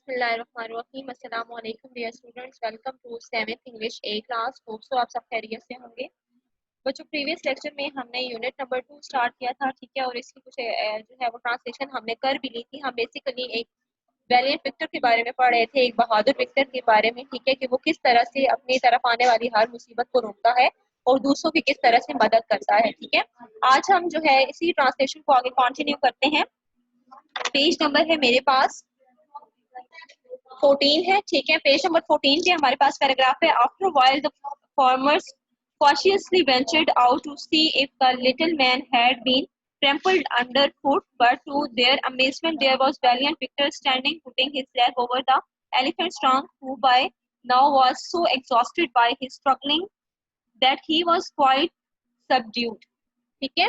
बिस्मिल्लाहिर्रहमानिर्रहीम। अस्सलाम वालेकुम dear students, welcome to 7th English A class. Hope so आप सब खैरियत से होंगे। बच्चों, प्रीवियस लेक्चर में हमने यूनिट नंबर 2 स्टार्ट किया था, ठीक है, और इसकी कुछ जो है वो ट्रांसलेशन हमने कर भी ली थी। हम बेसिकली एक वैलिएंट विक्टर के बारे में पढ़ रहे थे, एक बहादुर विक्टर के बारे में, ठीक है, कि वो किस तरह से अपनी तरफ आने वाली हर मुसीबत को रोकता है और दूसरों की किस तरह से मदद करता है, ठीक है। आज हम जो है इसी ट्रांसलेशन को आगे कंटिन्यू करते हैं। पेज नंबर है मेरे पास 14 है, ठीक है। पेज नंबर 14 पे हमारे पास पैराग्राफ है। After while the farmers cautiously ventured out to see if the little man had been trampled underfoot, but to their amazement there was valiant Victor standing, putting his leg over the elephant's trunk, who by now was so exhausted by his struggling that he was quite subdued, ठीक है।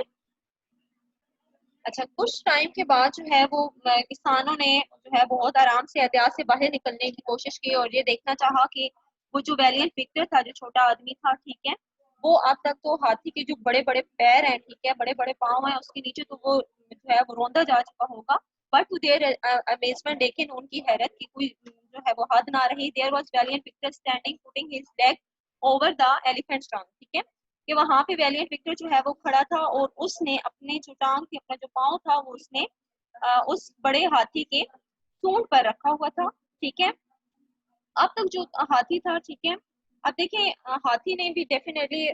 अच्छा, कुछ time के बाद जो है वो किसानों ने जो है बहुत आराम से एहतियात से बाहर निकलने की कोशिश की और ये देखना चाहा कि वो जो वैलियंट विक्टर था, जो छोटा आदमी था, ठीक है, वो अब तक तो हाथी के जो बड़े बड़े पैर हैं, ठीक है, बड़े बड़े पाँव हैं, उसके नीचे तो वो जो है वो रोंदा जा चुका होगा। बट टू देयर अमेजमेंट, लेकिन उनकी हैरत की कोई जो है वो हद ना रही। There was valiant Victor standing putting his leg over the elephant trunk, ठीक है, कि वहां पे वैलियंट विक्टर जो है वो खड़ा था और उसने अपने जो टांग के अपना जो पाँव था वो उसने उस बड़े हाथी के सूंड पर रखा हुआ था, ठीक है। अब तक जो हाथी था, ठीक है, अब देखिए हाथी ने भी डेफिनेटली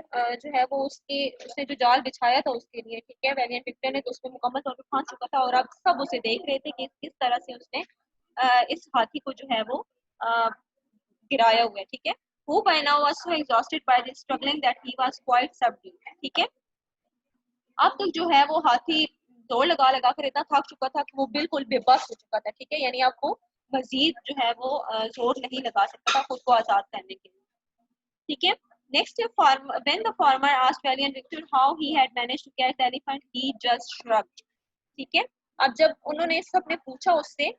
जो है वो उसने जो जाल बिछाया था उसके लिए, ठीक है, वैलियंट विक्टर ने तो उसमें मुकम्मल तौर पर फांस चुका था और अब सब उसे देख रहे थे कि किस तरह से उसने इस हाथी को जो है वो गिराया हुआ है, ठीक है। Who by now was so exhausted by this struggling that he was quite subdued, ठीक है। अब तक जो है वो हाथी दौड़ लगा लगा कर इतना थक चुका था कि वो बिल्कुल बेबस हो चुका था, ठीक है, यानी अब वो मजीद जो है वो जोर नहीं लगा सकता था खुद को आजाद करने के लिए, ठीक है। Next, when the farmer asked valiant Victor how he had managed to catch the elephant, he just shrugged, ठीक है। अब जब उन्होंने सबने पूछा उससे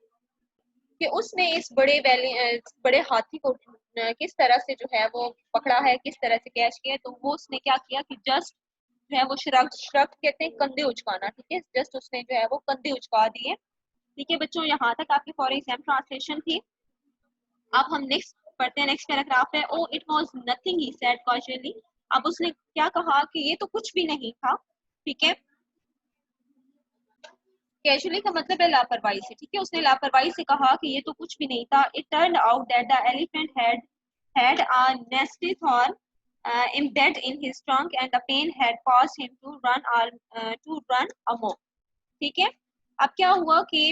कि उसने इस बड़े हाथी को किस तरह से जो है वो पकड़ा है, किस तरह से कैच किया है, तो वो उसने क्या किया कि जस्ट जो है वो श्रग श्रग कहते हैं कंधे उचकाना, ठीक है, जस्ट उसने जो है वो कंधे उचका दिए, ठीक है। बच्चों, यहाँ तक आपकी फॉर एग्जाम ट्रांसलेशन थी। अब हम नेक्स्ट पढ़ते हैं। नेक्स्ट पैराग्राफ है। Oh it was nothing he said casually. अब उसने क्या कहा कि ये तो कुछ भी नहीं था, ठीक है। कैजुअली का मतलब है लापरवाही से, ठीक है, उसने लापरवाही से कहा कि ये तो कुछ भी नहीं था। It turned out that the elephant had a nasty thorn embedded in his trunk and the pain had caused him to run amok, ठीक है। अब क्या हुआ कि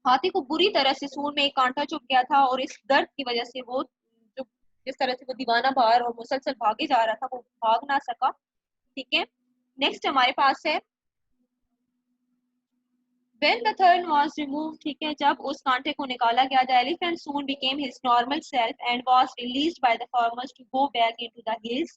हाथी को बुरी तरह से सूंड में एक कांटा चुभ गया था और इस दर्द की वजह से वो जो जिस तरह से वो दीवाना बाहर और मुसलसल भागे जा रहा था वो भाग ना सका, ठीक है। नेक्स्ट हमारे पास है When the thorn was removed, ठीक है, जब उस कांटे को निकाला गया, the elephant soon became his normal self and was released by the farmers to go back into the hills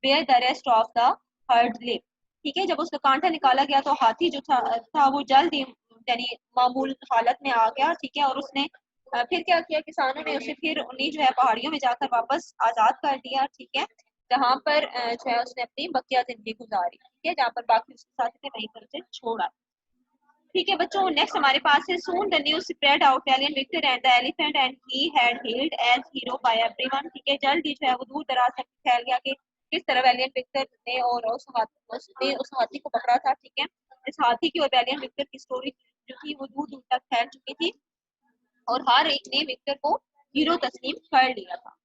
where the rest of the herd lived, ठीक है। जब उसका कांटा निकाला गया तो हाथी जो था वो जल्द ही यानी मामूल हालत में आ गया, ठीक है, और उसने फिर क्या किया, किसानों ने उसे फिर उन्हीं जो है पहाड़ियों में जाकर वापस आजाद कर दिया, ठीक है, जहाँ पर जो है उसने अपनी बकिया जिंदगी गुजारी, ठीक है, जहाँ पर बाकी उसके साथी थे वहीं पर उसे छोड़ा, ठीक है। बच्चों, नेक्स्ट हमारे पास है soon the news spread out valiant Victor and the elephant and he had hailed as hero by everyone, ठीक है। जल्द ही जो है वो दूर दराज तक फैल गया कि किस तरह वैलियंट विक्टर ने और उसने उस हाथी को पकड़ा था, ठीक है। इस हाथी की और वैलियंट विक्टर की स्टोरी जो थी वो दूर दूर तक फैल चुकी थी और हर एक ने विक्टर को हीरो तस्लीम कर लिया था,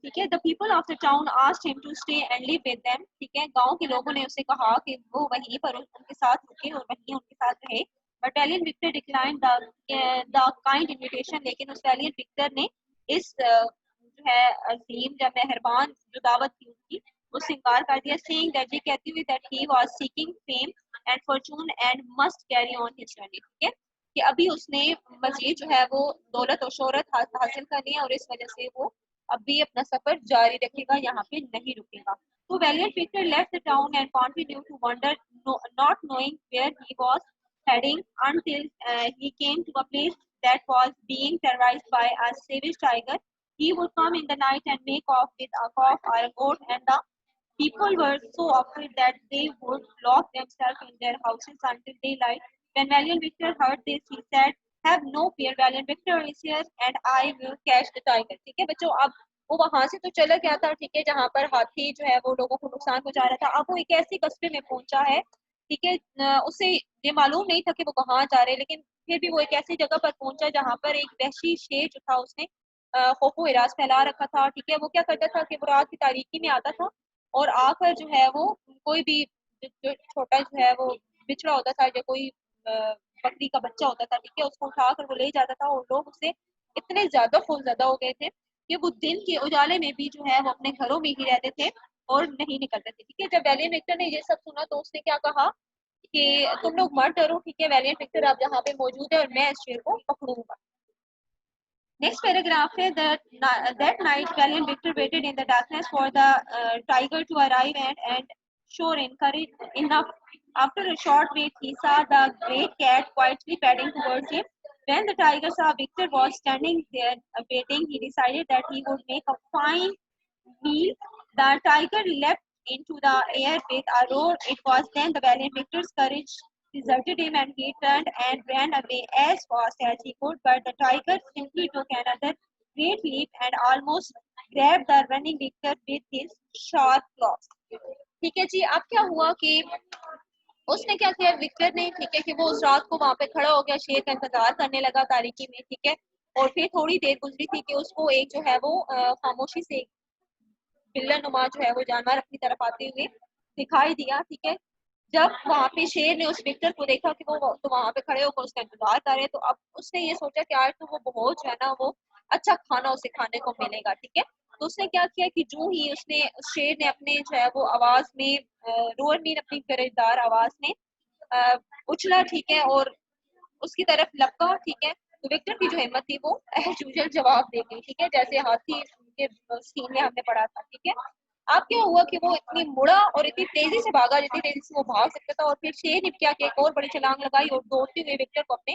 ठीक है। The people of the town asked him to stay and live with them, ठीक है। गांव के लोगों ने उसे कहा कि वो वहीं पर उनके साथ रुके और वहीं उनके साथ रहे। But valiant Victor decline the kind invitation, लेकिन उस वैलियंट विक्टर ने इस जो है अजीम या मेहरबान जो दावत थी उनकी उससे इनकार कर दिया। सेइंग दैट, ये कहती हुई that he was seeking fame and Fortune and must carry on his journey, ठीक है, कि अभी उसने मजीद जो है वो दौलत और शोहरत हासिल करनी है और इस वजह से वो अब भी अपना सफर जारी रखेगा, यहाँ पे नहीं रुकेगा। तो valiant Victor left the town and continue to wander, not knowing where he was heading until he came to a place that was being terrorized by a savage tiger. He would come in the night and make off with a calf or a goat, and the people were so afraid that they would lock themselves in their houses until daylight. When Valiant Victor heard this, he said, have no fear, valiant Victor is here and I will catch the tiger. ठीक है बच्चों, अब वो वहां से तो चला गया था, ठीक है, जहां पर हाथी जो है वो लोगों को नुकसान पहुंचा रहा था। अब वो एक ऐसी कस्बे में पहुंचा है, ठीक है, उसे ये मालूम नहीं था कि वो कहाँ जा रहे, लेकिन फिर भी वो एक ऐसी जगह पर पहुंचा जहां पर एक वहशी शेर जो था उसने खौफो हिरास फैला रखा था। ठीक है, वो क्या करता था कि वो रात की तारीकी में आता था और आकर जो है वो कोई भी जो छोटा जो है वो बिछड़ा होता था, या कोई बकरी का बच्चा होता था, ठीक है, उसको उठाकर वो ले जाता था। और लोग उससे इतने ज्यादा खौफजदा हो गए थे कि वो दिन के उजाले में भी जो है वो अपने घरों में ही रहते थे और नहीं निकलते थे। ठीक है, जब वैलियंट विक्टर ने ये सब सुना तो उसने क्या कहा कि तुम लोग मत डरो, ठीक है, वैलियंट विक्टर आप यहाँ पे मौजूद है और मैं इस शेर को पकड़ूंगा। नेक्स्ट पैराग्राफ है that night valiant Victor waited in the darkness for the tiger to arrive and sure encouraged enough. After a short wait, he saw the great cat quietly padding towards him. When the tiger saw Victor was standing there waiting, he decided that he would make a fine meal. The tiger leapt into the air with a roar. It was then the valiant Victor's courage deserted him and he turned and ran away as fast as he could. But the tiger simply took another great leap and almost grabbed the running Victor with his sharp claws. ठीक है जी, अब क्या हुआ कि उसने क्या किया Victor ने, ठीक है, कि वो उस रात को वहां पे खड़ा हो गया, शेर का इंतजार करने लगा तारीकी में। ठीक है, और फिर थोड़ी देर गुजरी थी कि उसको एक जो है वो खामोशी से बिल्ला नुमा जो है वो जानवर अपनी तरफ आते हुए दिखाई दिया। ठीक है, जब वहां पे शेर ने उस विक्टर को देखा कि वो तो वहां पे खड़े होकर उसका इंतजार कर रहे, तो अब उसने ये सोचा कि आज तो वो बहुत जो है ना वो अच्छा खाना उसे खाने को मिलेगा। ठीक है, तो उसने क्या किया कि जो ही उसने उस शेर ने अपने जो है वो आवाज में रोअर मीन अपनी गरेदार आवाज में उछला, ठीक है, और उसकी तरफ लपका। ठीक है, तो विक्टर की जो हिम्मत थी वो एज यूजुअल जवाब दे गई। ठीक है, जैसे हाथी के सीन में हमने पढ़ा था। ठीक है, अब क्या हुआ कि वो इतनी मुड़ा और इतनी तेजी से भागा जितनी तेजी से वो भाग सकता था, और फिर शेर ने क्या किया, एक और बड़ी छलांग लगाई और दौड़ते हुए विक्टर को अपने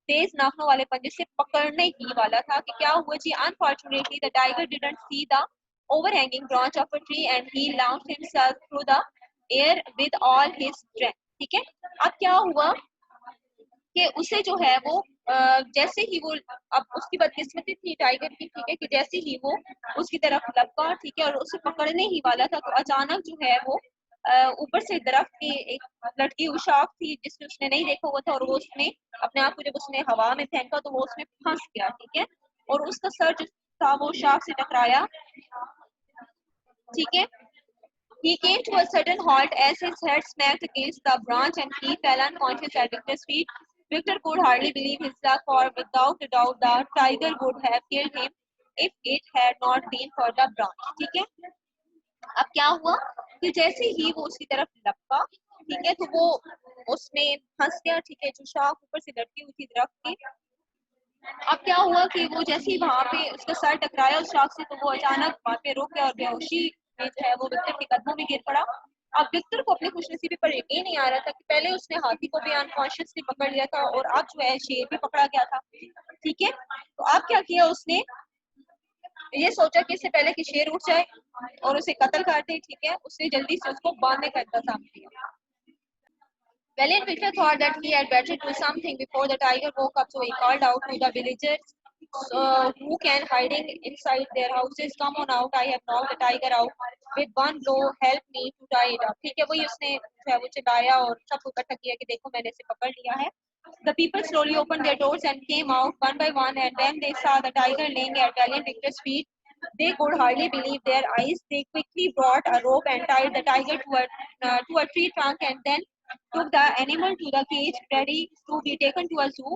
तेज नाखनों वाले पंजे से पकड़ने ही वाला था कि क्या हुआ जी, unfortunately the tiger didn't see the overhanging branch of a tree and he launched himself through the air with all his strength. ठीक है, अब क्या हुआ कि उसे जो है वो जैसे ही वो, अब उसकी बदकिस्मती थी टाइगर की, ठीक है, कि जैसे ही वो उसकी तरफ लपका, ठीक है, और उसे पकड़ने ही वाला था, तो अचानक जो है वो ऊपर से दरख्त की एक लटकी हुई शाख थी जिसने उसने नहीं देखा हुआ था, और वो उसने अपने आप को जब उसने हवा में फेंका तो वो उसमें फंस गया। ठीक है, और उसका सर जो था वो शाख से टकराया। ठीक है, he came to a sudden halt as his head smacked against the branch and he fell unconscious at Victor's feet. Victor could hardly believe his luck, for without a doubt the tiger would have killed him if it had not been for the branch. ठीक है, अब क्या हुआ कि जैसे ही वो उसकी तरफ लपका, ठीक है, तो वो उसमें फंस गया। ठीक है, जो शाख ऊपर से लटकी हुई थी दरख्त की। अब क्या हुआ कि वो जैसे ही वहां पे उसका सर टकराया उस शाख से, तो वो अचानक वहां पे रुक गया और बेहोशी में जो है वो विक्टर के कदमों में गिर पड़ा। अब विक्टर को अपनी खुशनसीबी पर यकीन नहीं आ रहा था कि पहले उसने हाथी को भी अनकॉन्शियसली पकड़ लिया था और अब जो है शेर भी पकड़ा गया था। ठीक है, तो अब क्या किया उसने, ये सोचा कि इससे पहले कि शेर उठ जाए और उसे कत्ल कर दे, ठीक है, उसने जल्दी से उसको बांधने का इंतजाम किया। Valiant Victor thought that he had better do something before the tiger woke up, so he called out to the villagers who can hiding inside their houses, come on out, I have knocked the tiger out with one blow, help me to tie it up. ठीक है, वही उसने जो है वो चिल्लाया और सबको इकट्ठा किया कि देखो मैंने इसे पकड़ लिया है। The people slowly opened their doors and came out one by one, and when they saw the tiger laying at Valiant Victor's feet, they could hardly believe their eyes. They quickly brought a rope and tied the tiger to a tree trunk and then took the animal to the cage ready to be taken to a zoo.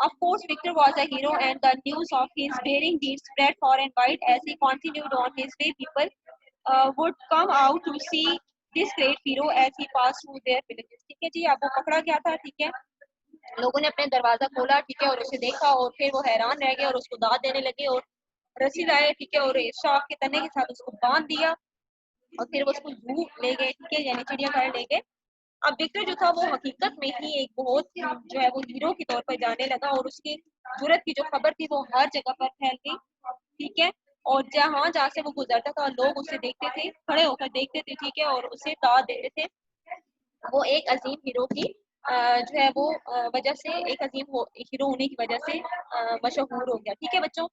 Of course, Victor was a hero, and the news of his daring deeds spread far and wide. As he continued on his way, people would come out to see this great hero as he passed through their villages. ठीक है जी, अब वो पकड़ा गया था। ठीक है, लोगों ने अपने दरवाजा खोला, ठीक है, और उसे देखा और फिर वो हैरान रह गए और उसको दाद देने लगे और रस्सी लाए, ठीक है, और शाख के तने के साथ उसको बांध दिया और फिर वो उसको जू ले गए, ठीक है, यानी चिड़ियाघर ले गए। अब विक्टर जो था वो हकीकत में ही एक बहुत जो है वो हीरो के तौर पर जाने लगा और उसकी जुर्रत की जो खबर थी वो हर जगह पर फैल गई। ठीक है, और जहाँ जहाँ से वो गुजरता था लोग उसे देखते थे, खड़े होकर देखते थे, ठीक है, और उसे दाद देते थे। वो एक अजीम हीरो की जो है वो वजह से एक अजीम हीरो होने की वजह से मशहूर हो गया। ठीक है बच्चों,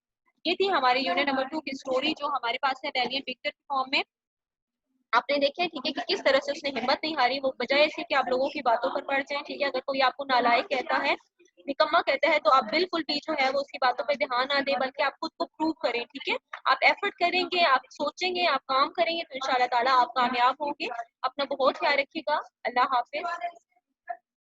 ये थी हमारी यूनिट नंबर 2 की स्टोरी जो हमारे पास है वैलिएंट विक्टर के फॉर्म में। आपने देखा है ठीक है कि किस तरह से उसने हिम्मत नहीं हारी, वो बजाय इसके कि आप लोगों की बातों पर पड़ जाएं। ठीक है, अगर कोई आपको नालायक कहता है, निकम्मा कहता है, तो आप बिल्कुल भी जो है वो उसकी बातों पे ध्यान ना दें, बल्कि आप खुद को प्रूव करें। ठीक है, आप एफर्ट करेंगे, आप सोचेंगे, आप काम करेंगे तो इंशाल्लाह ताला आप कामयाब होंगे। अपना बहुत ख्याल रखिएगा। अल्लाह हाफिज।